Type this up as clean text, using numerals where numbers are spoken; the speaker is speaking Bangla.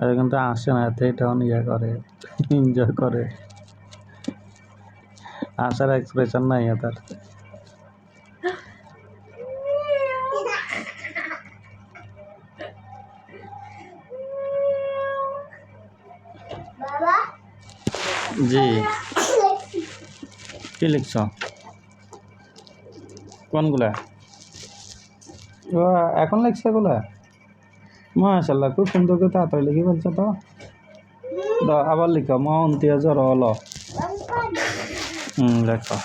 আর কিন্তু আসে না, এতে এটাও ইয়ে করে, এনজয় করে। আসার এক্সপ্রেশন নাই তার। জি, কি লিখছ? কোনগুলা? এখন লিখছে এগুলা? মাশাআল্লাহ, খুব সুন্দর করে তাড়াতাড়ি লিখে বলছো তো। আবার লিখো, মন্তিয়া জ্বর হলো। লেখো।